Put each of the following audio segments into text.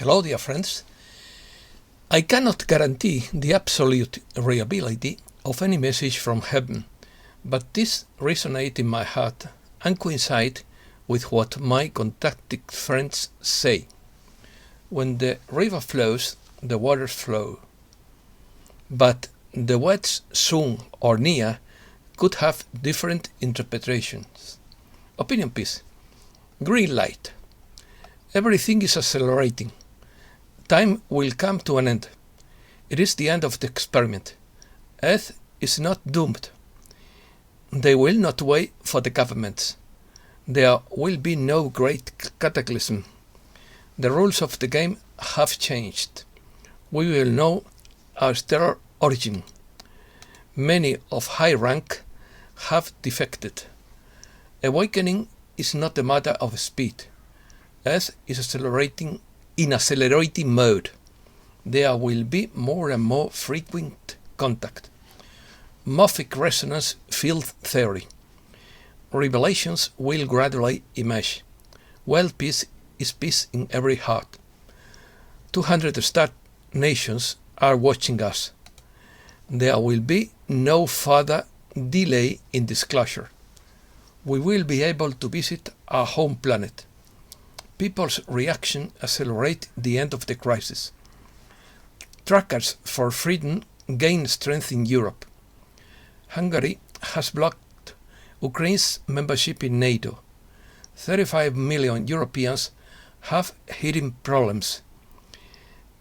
Hello, dear friends. I cannot guarantee the absolute reliability of any message from heaven, but this resonates in my heart and coincides with what my contacted friends say. When the river flows, the waters flow. But the words soon or near could have different interpretations. Opinion piece. Green light. Everything is accelerating. Time will come to an end. It is the end of the experiment. Earth is not doomed. They will not wait for the governments. There will be no great cataclysm. The rules of the game have changed. We will know our stellar origin. Many of high rank have defected. Awakening is not a matter of speed. Earth is accelerating in accelerating mode. There will be more and more frequent contact. Morphic resonance field theory. Revelations will gradually emerge. World peace is peace in every heart. 200 star nations are watching us. There will be no further delay in disclosure. We will be able to visit our home planet. People's reaction accelerate the end of the crisis. Trackers for freedom gain strength in Europe. Hungary has blocked Ukraine's membership in NATO. 35 million Europeans have hearing problems.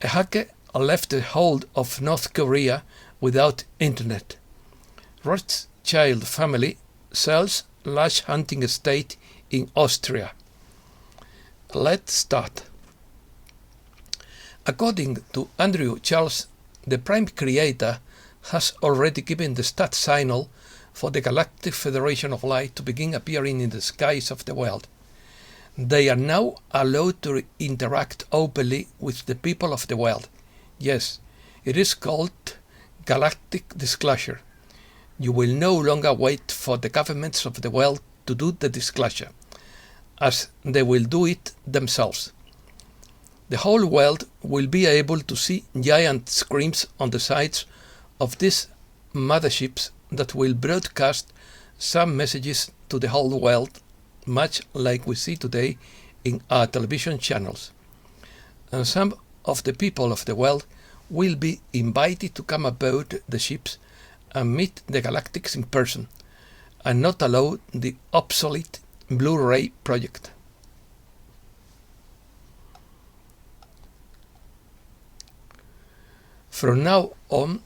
A hacker left the hold of North Korea without internet. Rothschild family sells large hunting estate in Austria. Let's start. According to Andrew Charles, the Prime Creator has already given the start signal for the Galactic Federation of Light to begin appearing in the skies of the world. They are now allowed to interact openly with the people of the world. Yes, it is called galactic disclosure. You will no longer wait for the governments of the world to do the disclosure, as they will do it themselves. The whole world will be able to see giant screens on the sides of these motherships that will broadcast some messages to the whole world, much like we see today in our television channels. And some of the people of the world will be invited to come aboard the ships and meet the galactics in person, and not allow the obsolete Blu-ray project. From now on,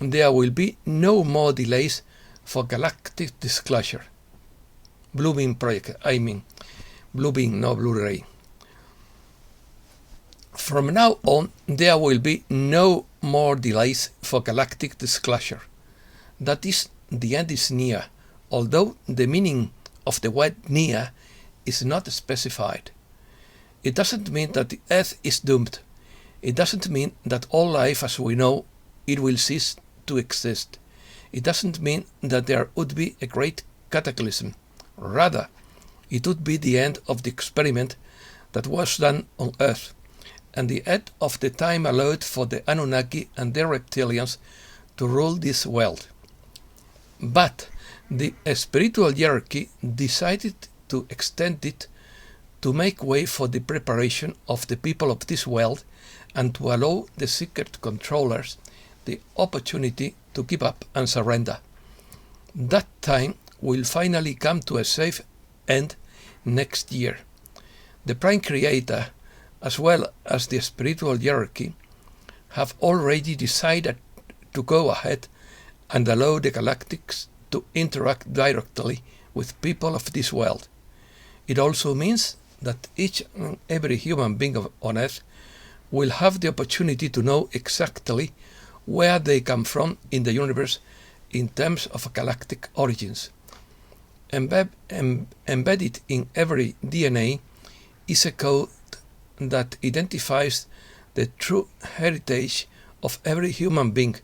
there will be no more delays for galactic disclosure. Bluebeam project, Bluebeam, no Blu-ray. From now on, there will be no more delays for galactic disclosure. That is, the end is near, although the meaning of the word near is not specified. It doesn't mean that the Earth is doomed. It doesn't mean that all life as we know it will cease to exist. It doesn't mean that there would be a great cataclysm. Rather, it would be the end of the experiment that was done on Earth, and the end of the time allowed for the Anunnaki and the reptilians to rule this world. But the spiritual hierarchy decided to extend it to make way for the preparation of the people of this world and to allow the secret controllers the opportunity to give up and surrender. That time will finally come to a safe end next year. The Prime Creator, as well as the spiritual hierarchy, have already decided to go ahead and allow the galactics to interact directly with people of this world. It also means that each and every human being on Earth will have the opportunity to know exactly where they come from in the universe in terms of galactic origins. Embedded in every DNA is a code that identifies the true heritage of every human being.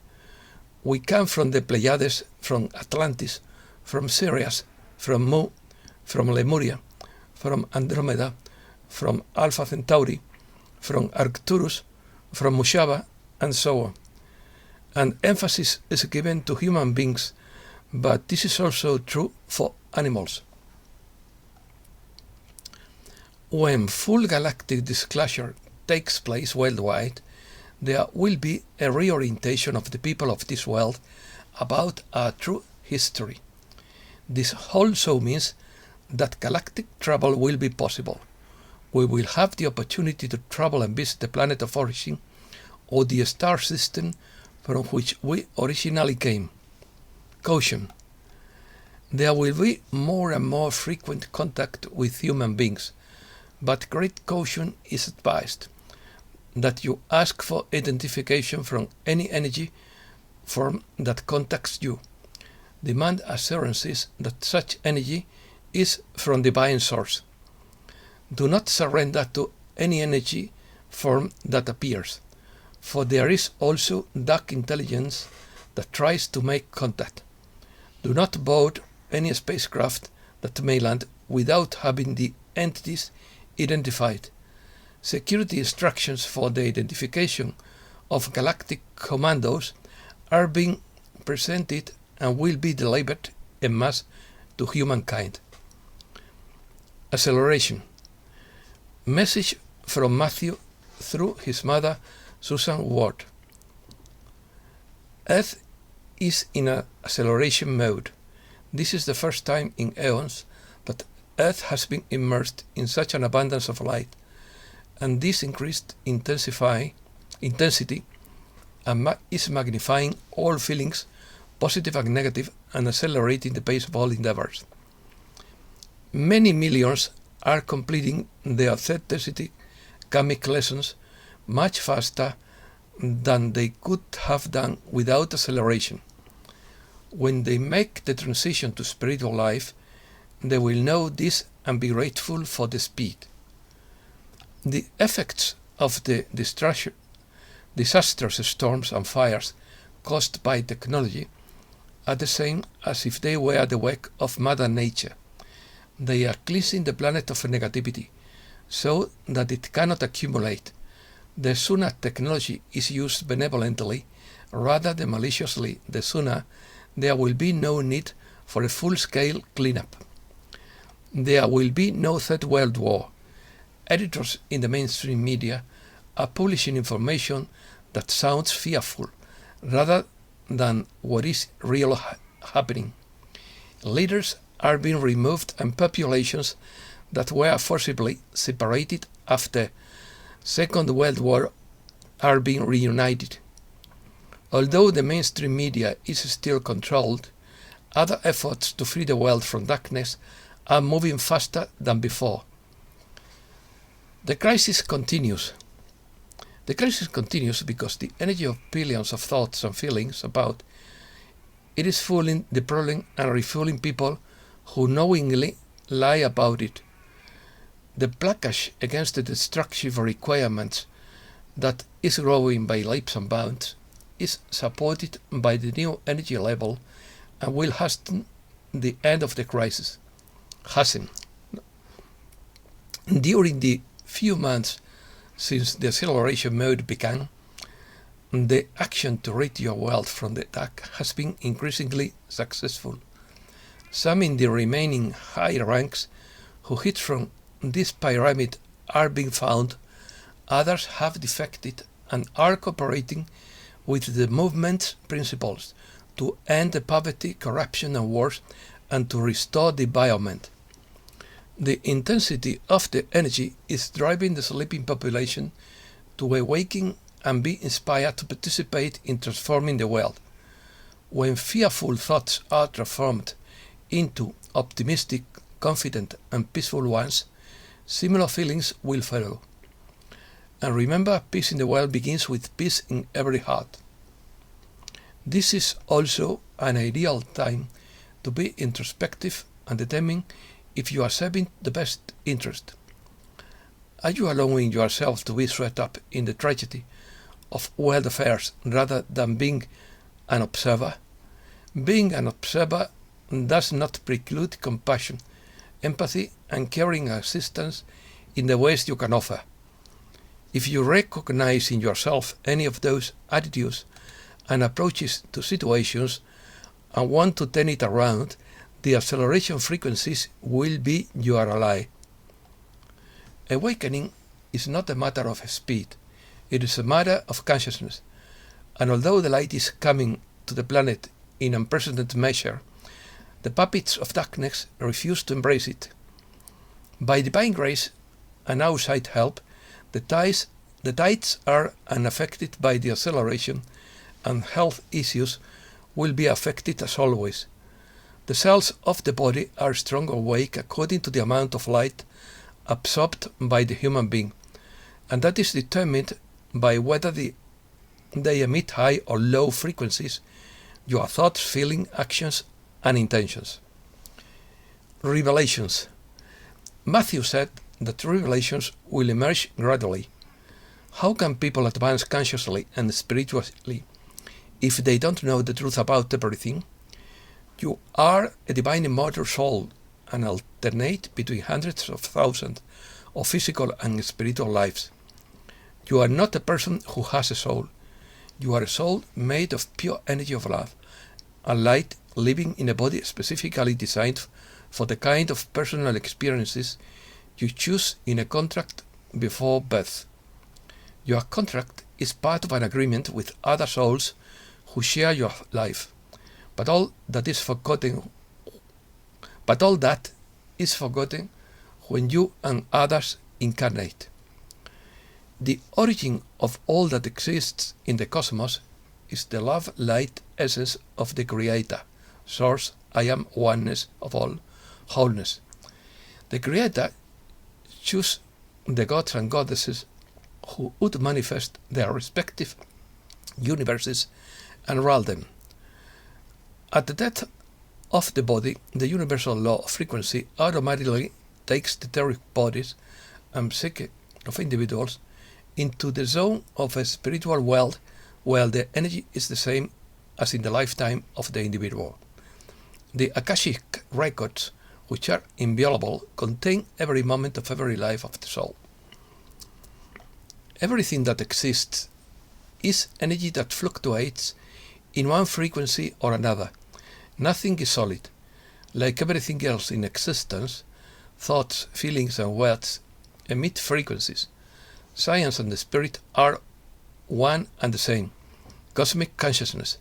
We come from the Pleiades, from Atlantis, from Sirius, from Mu, from Lemuria, from Andromeda, from Alpha Centauri, from Arcturus, from Mushaba, and so on. And emphasis is given to human beings, but this is also true for animals. When full galactic disclosure takes place worldwide, there will be a reorientation of the people of this world about our true history. This also means that galactic travel will be possible. We will have the opportunity to travel and visit the planet of origin or the star system from which we originally came. Caution. There will be more and more frequent contact with human beings, but great caution is advised that you ask for identification from any energy form that contacts you. Demand assurances that such energy is from divine source. Do not surrender to any energy form that appears, for there is also dark intelligence that tries to make contact. Do not board any spacecraft that may land without having the entities identified. Security instructions for the identification of galactic commandos are being presented and will be delivered en masse to humankind. Acceleration. Message from Matthew through his mother, Susan Ward. Earth is in an acceleration mode. This is the first time in eons that Earth has been immersed in such an abundance of light, and this increased intensity is magnifying all feelings, positive and negative, and accelerating the pace of all endeavors. Many millions are completing their third density karmic lessons much faster than they could have done without acceleration. When they make the transition to spiritual life, they will know this and be grateful for the speed. The effects of the disastrous storms and fires caused by technology are the same as if they were the work of Mother Nature. They are cleansing the planet of negativity so that it cannot accumulate. The sooner technology is used benevolently rather than maliciously, the sooner there will be no need for a full-scale cleanup. There will be no Third World War. Editors in the mainstream media are publishing information that sounds fearful rather than what is really happening. Leaders are being removed and populations that were forcibly separated after Second World War are being reunited. Although the mainstream media is still controlled, other efforts to free the world from darkness are moving faster than before. The crisis continues. The crisis continues because the energy of billions of thoughts and feelings about it is fooling the problem and refueling people who knowingly lie about it. The backlash against the destructive requirements that is growing by leaps and bounds is supported by the new energy level and will hasten the end of the crisis. During the few months since the acceleration mode began, the action to rid your world from the dark has been increasingly successful. Some in the remaining higher ranks who hit from this pyramid are being found, others have defected and are cooperating with the movement's principles to end the poverty, corruption and wars and to restore the environment. The intensity of the energy is driving the sleeping population to awaken and be inspired to participate in transforming the world. When fearful thoughts are transformed into optimistic, confident and peaceful ones, similar feelings will follow. And remember, peace in the world begins with peace in every heart. This is also an ideal time to be introspective and determine if you are serving the best interest. Are you allowing yourself to be swept up in the tragedy of world affairs rather than being an observer? Being an observer does not preclude compassion, empathy and caring assistance in the ways you can offer. If you recognize in yourself any of those attitudes and approaches to situations and want to turn it around, the acceleration frequencies will be your ally. Awakening is not a matter of speed, it is a matter of consciousness. And although the light is coming to the planet in unprecedented measure, the puppets of darkness refuse to embrace it. By divine grace and outside help, the tides are unaffected by the acceleration, and health issues will be affected as always. The cells of the body are strong or weak according to the amount of light absorbed by the human being, and that is determined by whether they emit high or low frequencies, your thoughts, feelings, actions, and intentions. Revelations. Matthew said that revelations will emerge gradually. How can people advance consciously and spiritually if they don't know the truth about everything? You are a divine immortal soul and alternate between hundreds of thousands of physical and spiritual lives. You are not a person who has a soul. You are a soul made of pure energy of love and light, living in a body specifically designed for the kind of personal experiences you choose in a contract before birth. Your contract is part of an agreement with other souls who share your life, but all that is forgotten when you and others incarnate. The origin of all that exists in the cosmos is the love light essence of the Creator, Source, I am oneness of all, wholeness. The Creator chose the gods and goddesses who would manifest their respective universes and rule them. At the death of the body, the universal law of frequency automatically takes the etheric bodies and psyche of individuals into the zone of a spiritual world where the energy is the same as in the lifetime of the individual. The Akashic records, which are inviolable, contain every moment of every life of the soul. Everything that exists is energy that fluctuates in one frequency or another. Nothing is solid. Like everything else in existence, thoughts, feelings, and words emit frequencies. Science and the spirit are one and the same. Cosmic consciousness.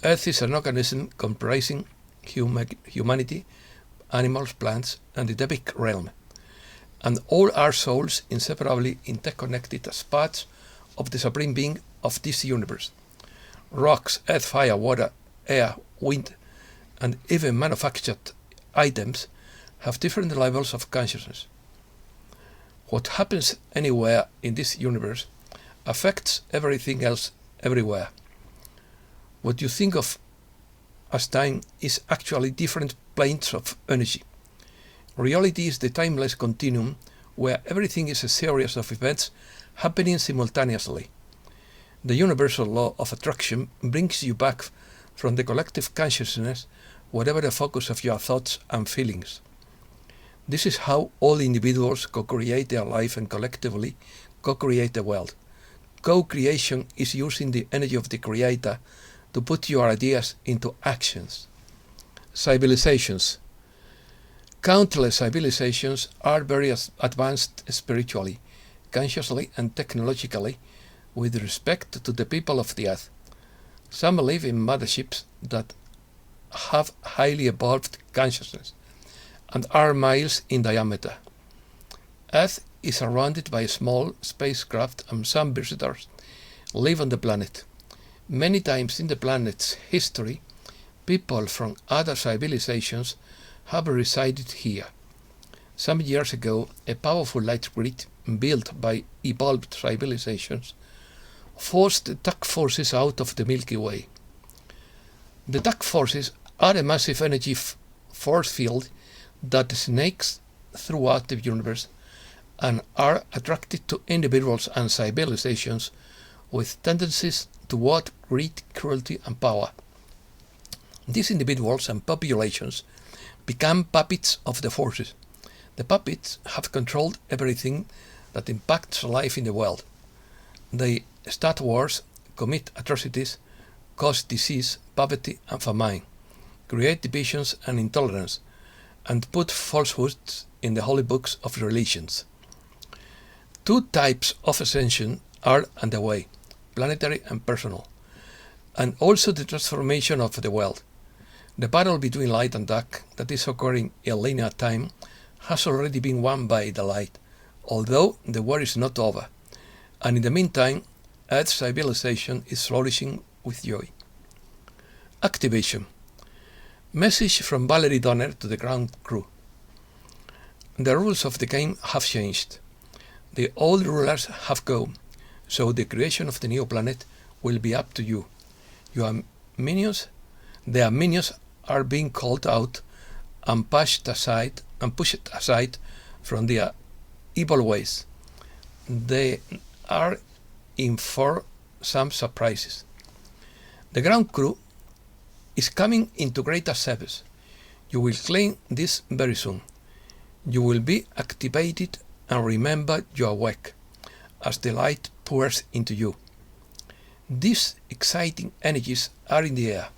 Earth is an organism comprising humanity, animals, plants, and the Devic realm, and all are souls inseparably interconnected as parts of the Supreme Being of this universe. Rocks, earth, fire, water, air, wind, and even manufactured items have different levels of consciousness. What happens anywhere in this universe affects everything else everywhere. What you think of as time is actually different planes of energy. Reality is the timeless continuum where everything is a series of events happening simultaneously. The universal law of attraction brings you back from the collective consciousness, whatever the focus of your thoughts and feelings. This is how all individuals co-create their life and collectively co-create the world. Co-creation is using the energy of the Creator to put your ideas into actions. Civilizations. Countless civilizations are very advanced spiritually, consciously, and technologically with respect to the people of the earth. Some live in motherships that have highly evolved consciousness and are miles in diameter. Earth is surrounded by small spacecraft, and some visitors live on the planet. Many times in the planet's history, people from other civilizations have resided here. Some years ago, a powerful light grid built by evolved civilizations forced dark forces out of the Milky Way. The dark forces are a massive energy force field that snakes throughout the universe and are attracted to individuals and civilizations with tendencies toward greed, cruelty, and power. These individuals and populations become puppets of the forces. The puppets have controlled everything that impacts life in the world. They start wars, commit atrocities, cause disease, poverty and famine, create divisions and intolerance, and put falsehoods in the holy books of religions. Two types of ascension are underway, planetary and personal, and also the transformation of the world. The battle between light and dark that is occurring in linear time has already been won by the light, although the war is not over, and in the meantime, Earth's civilization is flourishing with joy. Activation. Message from Valerie Donner to the ground crew. The rules of the game have changed. The old rulers have gone, so the creation of the new planet will be up to you. Their minions are being called out and pushed aside from their evil ways. They are in for some surprises. The ground crew is coming into greater service. You will claim this very soon. You will be activated and remember your work as the light pours into you. These exciting energies are in the air.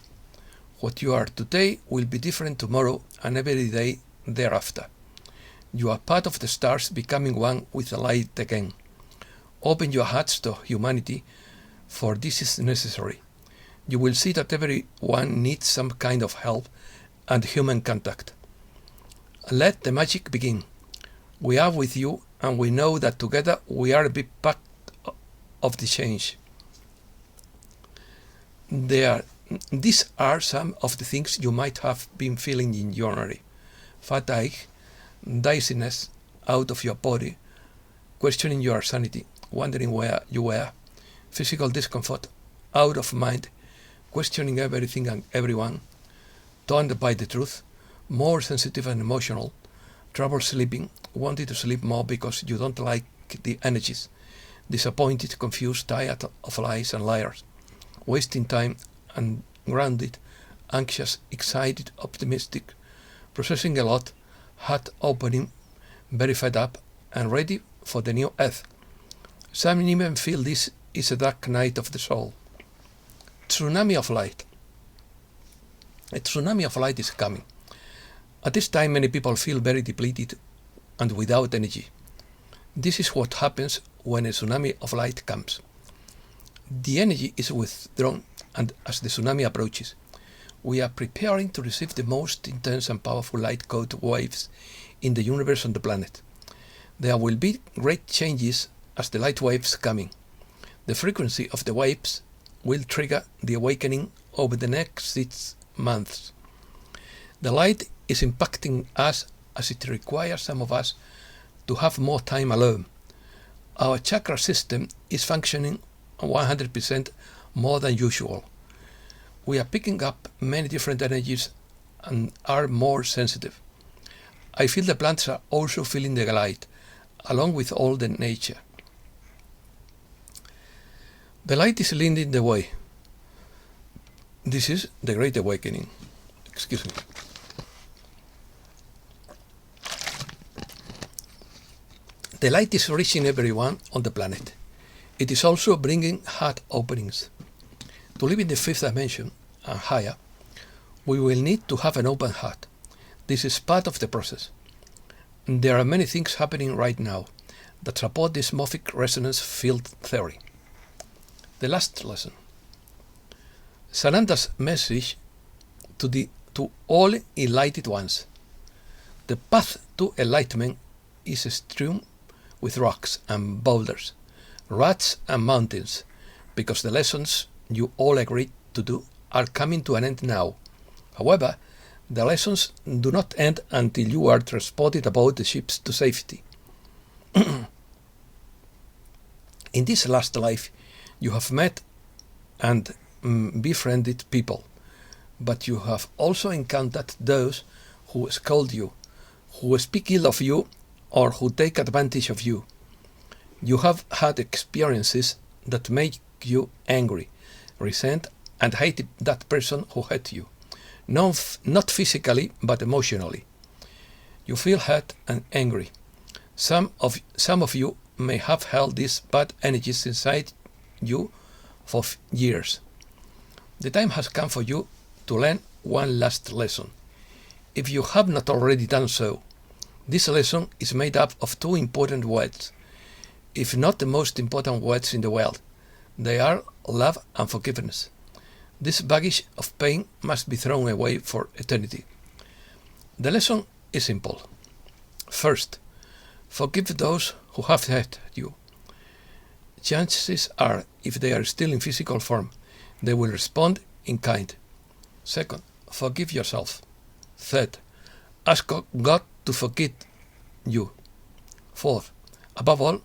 What you are today will be different tomorrow and every day thereafter. You are part of the stars becoming one with the light again. Open your hearts to humanity, for this is necessary. You will see that everyone needs some kind of help and human contact. Let the magic begin. We are with you, and we know that together we are a big part of the change. These are some of the things you might have been feeling in January. Fatigue, dizziness out of your body, questioning your sanity, wondering where you were, physical discomfort, out of mind, questioning everything and everyone, turned by the truth, more sensitive and emotional, trouble sleeping, wanting to sleep more because you don't like the energies, disappointed, confused, tired of lies and liars, wasting time, ungrounded, anxious, excited, optimistic, processing a lot, heart opening, very fed up, and ready for the new earth. Some even feel this is a dark night of the soul. Tsunami of Light. A tsunami of light is coming. At this time, many people feel very depleted and without energy. This is what happens when a tsunami of light comes. The energy is withdrawn, and as the tsunami approaches, we are preparing to receive the most intense and powerful light code waves in the universe and the planet. There will be great changes as the light waves coming. The frequency of the waves will trigger the awakening over the next 6 months. The light is impacting us as it requires some of us to have more time alone. Our chakra system is functioning 100% more than usual. We are picking up many different energies and are more sensitive. I feel the plants are also feeling the light, along with all the nature. The light is leading the way. This is the Great Awakening. Excuse me. The light is reaching everyone on the planet. It is also bringing heart openings. To live in the fifth dimension and higher, we will need to have an open heart. This is part of the process. There are many things happening right now that support this Morphic resonance field theory. The last lesson. Sananda's message to all enlightened ones. The path to enlightenment is strewn with rocks and boulders, rats and mountains, because the lessons you all agreed to do are coming to an end now. However, the lessons do not end until you are transported aboard the ships to safety. In this last life, you have met and befriended people, but you have also encountered those who scold you, who speak ill of you, or who take advantage of you. You have had experiences that make you angry, resent, and hate that person who hurt you. Not physically, but emotionally. You feel hurt and angry. Some of you may have held these bad energies inside you for years. The time has come for you to learn one last lesson. If you have not already done so, this lesson is made up of two important words, if not the most important words in the world. They are love and forgiveness. This baggage of pain must be thrown away for eternity. The lesson is simple. First, forgive those who have hurt you. Chances are, if they are still in physical form, they will respond in kind. Second, forgive yourself. Third, ask God to forgive you. Fourth, above all,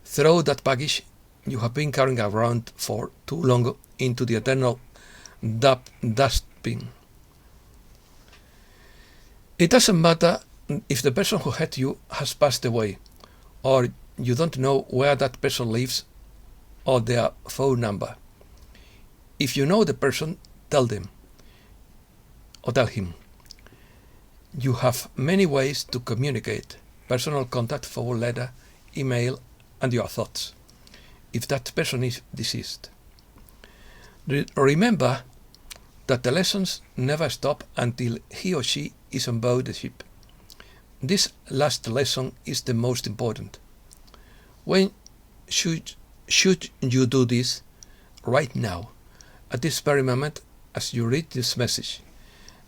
throw that baggage you have been carrying around for too long into the eternal dustbin. It doesn't matter if the person who hurt you has passed away, or you don't know where that person lives or their phone number. If you know the person, tell them or tell him. You have many ways to communicate: personal contact, phone, letter, email, and your thoughts, if that person is deceased. Remember that the lessons never stop until he or she is on board the ship. This last lesson is the most important. When should you do this? Right now, at this very moment, as you read this message.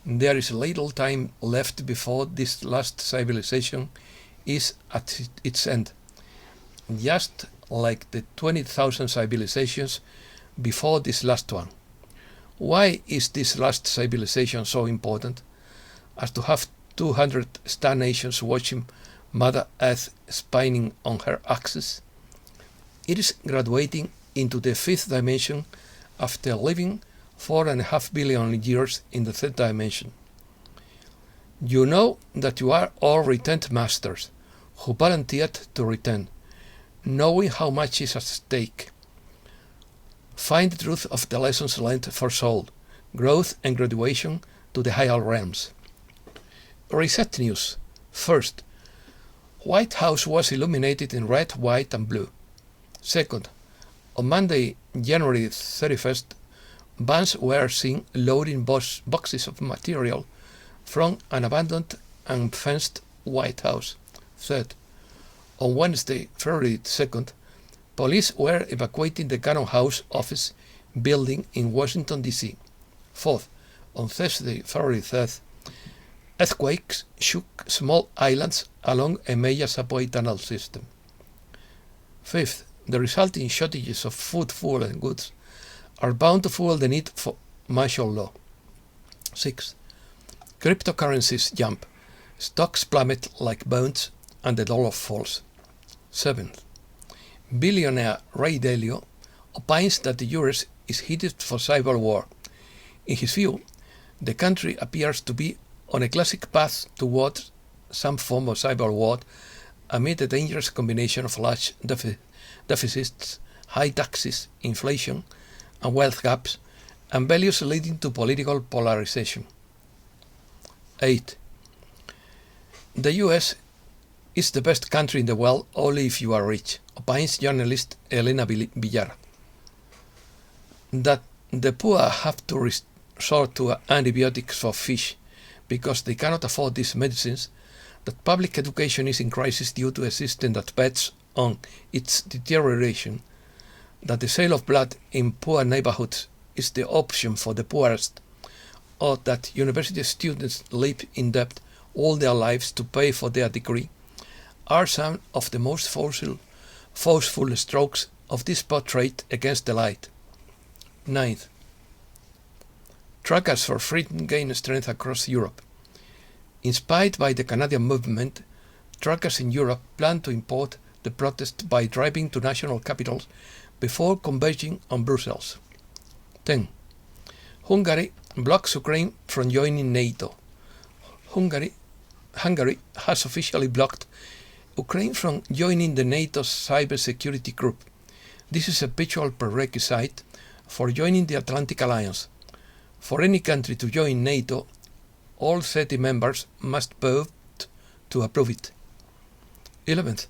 There is little time left before this last civilization is at its end, just like the 20,000 civilizations before this last one. Why is this last civilization so important as to have 200 star nations watching Mother Earth spinning on her axis? It is graduating into the fifth dimension after living 4.5 billion years in the third dimension. You know that you are all returned masters who volunteered to return, knowing how much is at stake. Find the truth of the lessons learned for soul, growth and graduation to the higher realms. Reset news. First, White House was illuminated in red, white and blue. Second, on Monday, January 31st, vans were seen loading boxes of material from an abandoned and fenced White House. Third, on Wednesday, February 2nd, police were evacuating the Cannon House office building in Washington, D.C. Fourth, on Thursday, February 3rd, earthquakes shook small islands along a major subway tunnel system. Fifth, the resulting shortages of food, fuel and goods are bound to fuel the need for martial law. Sixth, cryptocurrencies jump, stocks plummet like bones, and the dollar falls. Seventh, billionaire Ray Dalio opines that the US is headed for cyber war. In his view, the country appears to be on a classic path towards some form of cyber war amid a dangerous combination of large deficits, high taxes, inflation, and wealth gaps, and values leading to political polarization. 8. The US is the best country in the world only if you are rich, opines journalist Elena Villar. That the poor have to resort to antibiotics for fish because they cannot afford these medicines, that public education is in crisis due to a system that bets on its deterioration, that the sale of blood in poor neighborhoods is the option for the poorest, or that university students live in debt all their lives to pay for their degree, are some of the most forceful strokes of this portrait against the light. 9th, trackers for freedom gain strength across Europe. Inspired by the Canadian movement, trackers in Europe plan to import the protest by driving to national capitals before converging on Brussels. 10. Hungary blocks Ukraine from joining NATO. Hungary has officially blocked Ukraine from joining the NATO cybersecurity group. This is a virtual prerequisite for joining the Atlantic Alliance. For any country to join NATO, all 30 members must vote to approve it. 11th,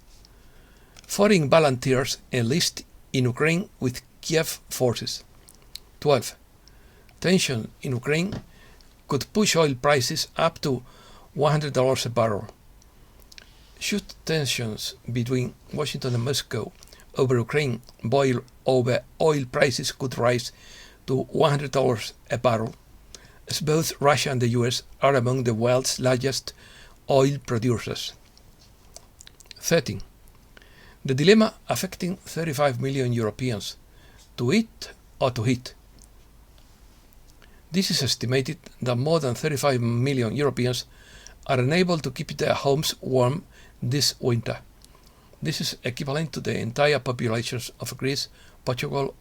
foreign volunteers enlist in Ukraine with Kiev forces. 12. Tension in Ukraine could push oil prices up to $100 a barrel. Should tensions between Washington and Moscow over Ukraine boil over, oil prices could rise to $100 a barrel, as both Russia and the US are among the world's largest oil producers. 13. The dilemma affecting 35 million Europeans: to eat or to heat. This is estimated that more than 35 million Europeans are unable to keep their homes warm this winter. This is equivalent to the entire populations of Greece, Portugal,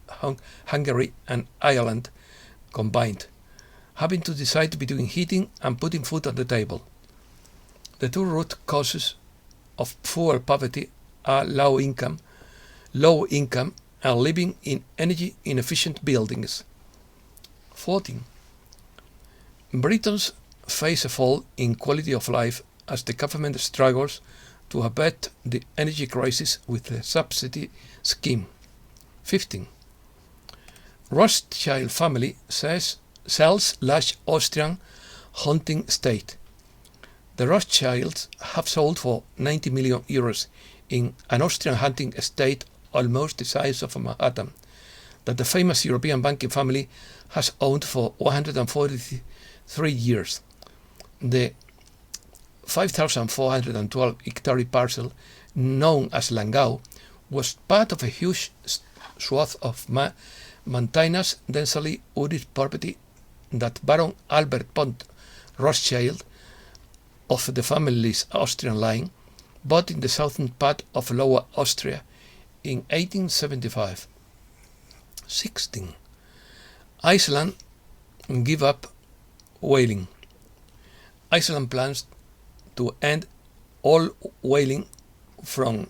Hungary and Ireland combined, having to decide between heating and putting food on the table. The two root causes of fuel poverty are low income and living in energy inefficient buildings. 14. Britons face a fall in quality of life as the government struggles to abet the energy crisis with the subsidy scheme. 15. Rothschild family sells large Austrian hunting estate. The Rothschilds have sold for 90 million euros in an Austrian hunting estate almost the size of Manhattan that the famous European banking family has owned for 143 years. The 5,412 hectare parcel, known as Langau, was part of a huge swath of mountainous, densely wooded property that Baron Albert von Rothschild, of the family's Austrian line, bought in the southern part of Lower Austria in 1875. 16. Iceland give up whaling. Iceland plans to end all whaling from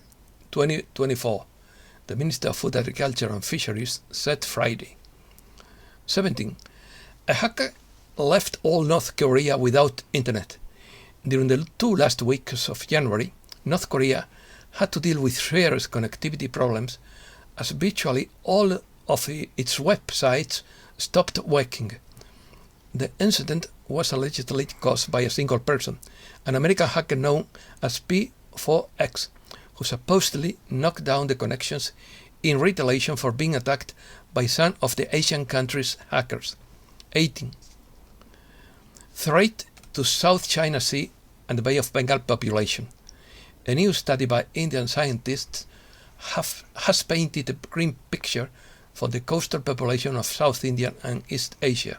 2024, the Minister of Food, Agriculture and Fisheries said Friday. 17. A hacker left all North Korea without internet. During the 2 last weeks of January, North Korea had to deal with serious connectivity problems as virtually all of its websites stopped working. The incident was allegedly caused by a single person, an American hacker known as P4X, who supposedly knocked down the connections in retaliation for being attacked by some of the Asian countries' hackers. 18. Threat to South China Sea and the Bay of Bengal population. A new study by Indian scientists has painted a grim picture for the coastal population of South India and East Asia,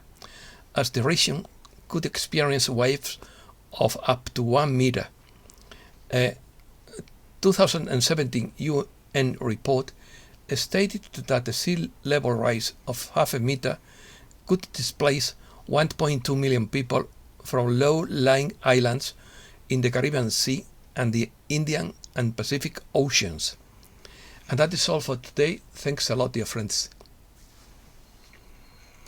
as the region could experience waves of up to 1 meter. A 2017 UN report stated that the sea level rise of half a meter could displace 1.2 million people from low-lying islands in the Caribbean Sea and the Indian and Pacific Oceans. And that is all for today. Thanks a lot, dear friends.